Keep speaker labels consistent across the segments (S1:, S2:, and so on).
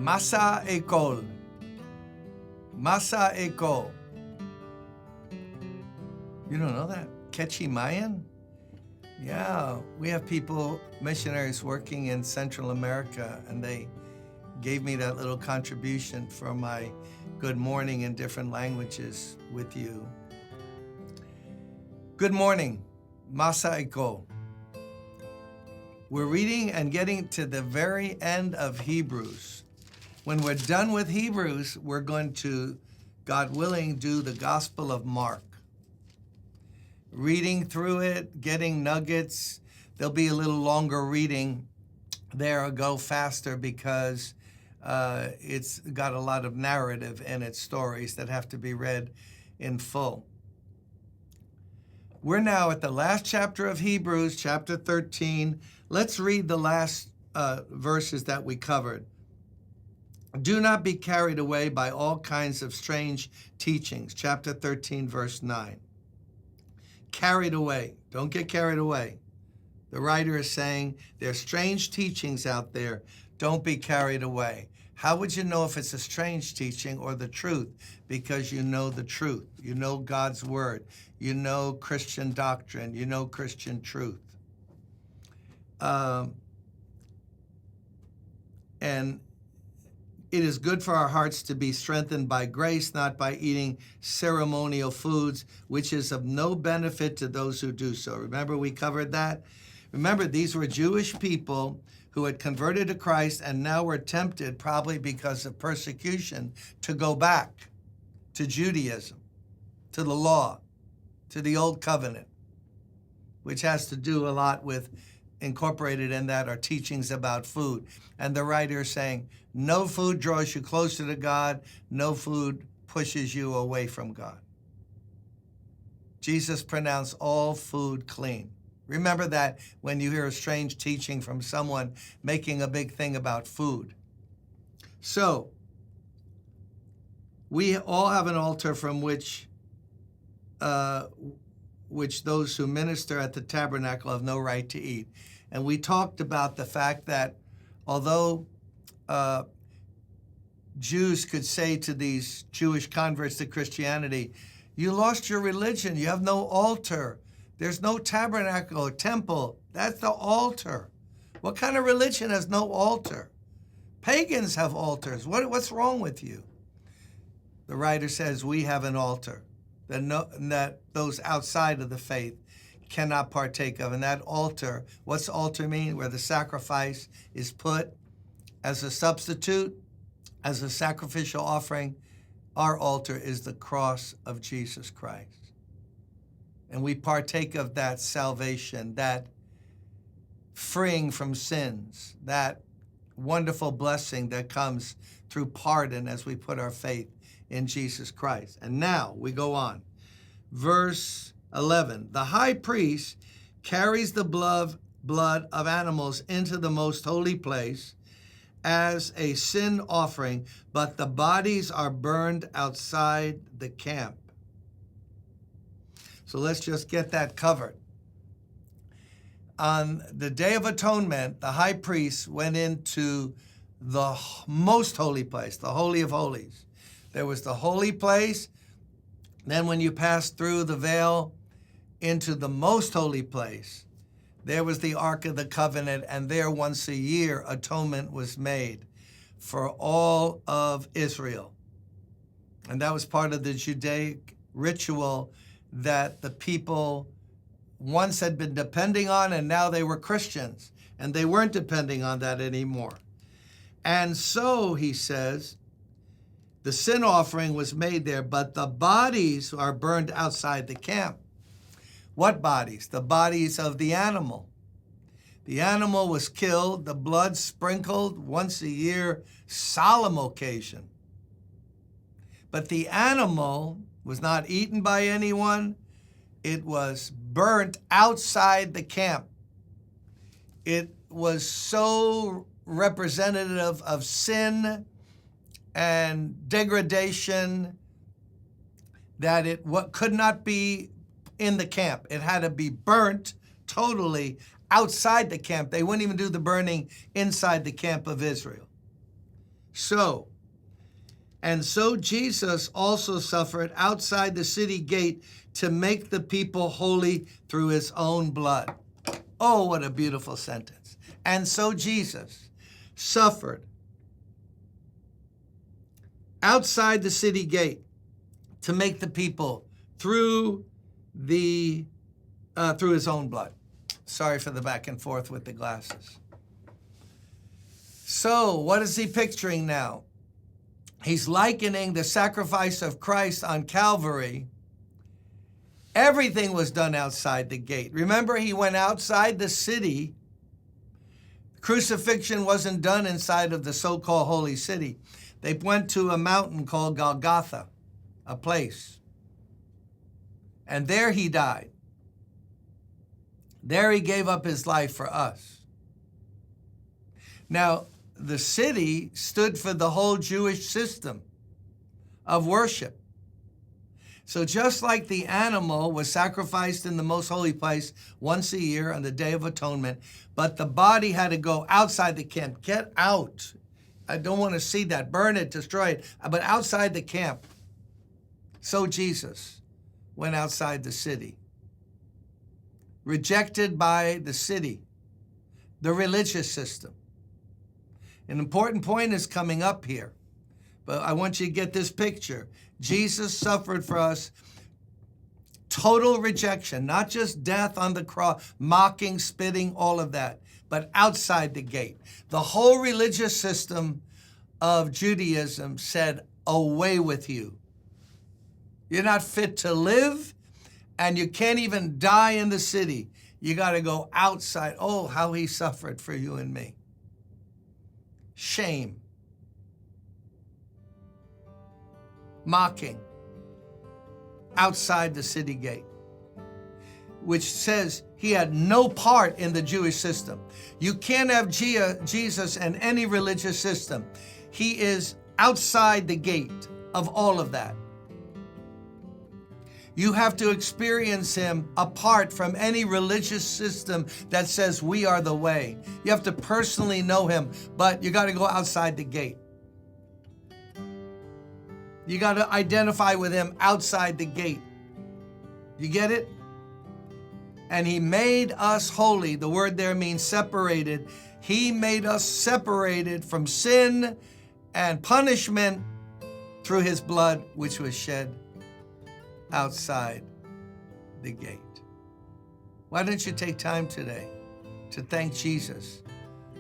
S1: Masa Ekol. Masa Ekol. You don't know that? Kechi Mayan? Yeah, we have people, missionaries working in Central America, and they gave me that little contribution for my good morning in different languages with you. Good morning, Masa Eko. We're reading and getting to the very end of Hebrews. When we're done with Hebrews, we're going to, God willing, do the Gospel of Mark. Reading through it, getting nuggets. There'll be a little longer reading there, or go faster because it's got a lot of narrative in its stories that have to be read in full. We're now at the last chapter of Hebrews, chapter 13. Let's read the last verses that we covered. Do not be carried away by all kinds of strange teachings, chapter 13, verse 9. Carried away. Don't get carried away. The writer is saying there's strange teachings out there. Don't be carried away. How would you know if it's a strange teaching or the truth? Because you know the truth. You know God's word. You know Christian doctrine. You know Christian truth. And it is good for our hearts to be strengthened by grace, not by eating ceremonial foods, which is of no benefit to those who do so. Remember, we covered that? Remember, these were Jewish people who had converted to Christ and now were tempted, probably because of persecution, to go back to Judaism, to the law, to the Old Covenant, which has to do a lot with, incorporated in that are teachings about food. And the writer is saying, no food draws you closer to God. No food pushes you away from God. Jesus pronounced all food clean. Remember that when you hear a strange teaching from someone making a big thing about food. So, we all have an altar from which those who minister at the tabernacle have no right to eat. And we talked about the fact that although Jews could say to these Jewish converts to Christianity, you lost your religion, you have no altar, there's no tabernacle or temple, that's the altar. What kind of religion has no altar? Pagans have altars. What's wrong with you? The writer says we have an altar that those outside of the faith cannot partake of. And that altar, what's altar mean? Where the sacrifice is put as a substitute, as a sacrificial offering. Our altar is the cross of Jesus Christ. And we partake of that salvation, that freeing from sins, that wonderful blessing that comes through pardon as we put our faith in Jesus Christ. And now we go on. Verse 11, the high priest carries the blood of animals into the most holy place as a sin offering, but the bodies are burned outside the camp. So let's just get that covered. On the Day of Atonement, the high priest went into the most holy place, the Holy of Holies. There was the holy place. Then when you passed through the veil into the most holy place, there was the Ark of the Covenant, and there once a year atonement was made for all of Israel. And that was part of the Judaic ritual that the people once had been depending on, and now they were Christians, and they weren't depending on that anymore. And so, he says, the sin offering was made there, but the bodies are burned outside the camp. What bodies? The bodies of the animal. The animal was killed, the blood sprinkled once a year, solemn occasion. But the animal was not eaten by anyone. It was burnt outside the camp. It was so representative of sin and degradation that it could not be in the camp. It had to be burnt totally outside the camp. They wouldn't even do the burning inside the camp of Israel. And so Jesus also suffered outside the city gate to make the people holy through his own blood. Oh, what a beautiful sentence. And so Jesus suffered outside the city gate to make the people through his own blood. Sorry for the back and forth with the glasses. So what is he picturing now? He's likening the sacrifice of Christ on Calvary. Everything was done outside the gate. Remember, he went outside the city. Crucifixion wasn't done inside of the so-called holy city. They went to a mountain called Golgotha, a place. And there he died. There he gave up his life for us. Now, the city stood for the whole Jewish system of worship. So just like the animal was sacrificed in the most holy place once a year on the Day of Atonement, but the body had to go outside the camp. Get out. I don't want to see that. Burn it, destroy it. But outside the camp. So Jesus went outside the city. Rejected by the city, the religious system. An important point is coming up here, but I want you to get this picture. Jesus suffered for us total rejection, not just death on the cross, mocking, spitting, all of that, but outside the gate. The whole religious system of Judaism said, away with you. You're not fit to live, and you can't even die in the city. You got to go outside. Oh, how he suffered for you and me. Shame. Mocking. Outside the city gate. Which says he had no part in the Jewish system. You can't have Jesus in any religious system. He is outside the gate of all of that. You have to experience him apart from any religious system that says we are the way. You have to personally know him, but you got to go outside the gate. You got to identify with him outside the gate. You get it? And he made us holy. The word there means separated. He made us separated from sin and punishment through his blood, which was shed outside the gate. Why don't you take time today to thank Jesus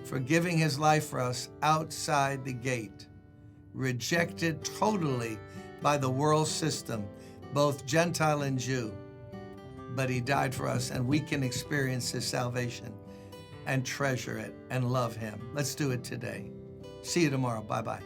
S1: for giving his life for us outside the gate, rejected totally by the world system, both Gentile and Jew, but he died for us and we can experience his salvation and treasure it and love him. Let's do it today. See you tomorrow. Bye-bye.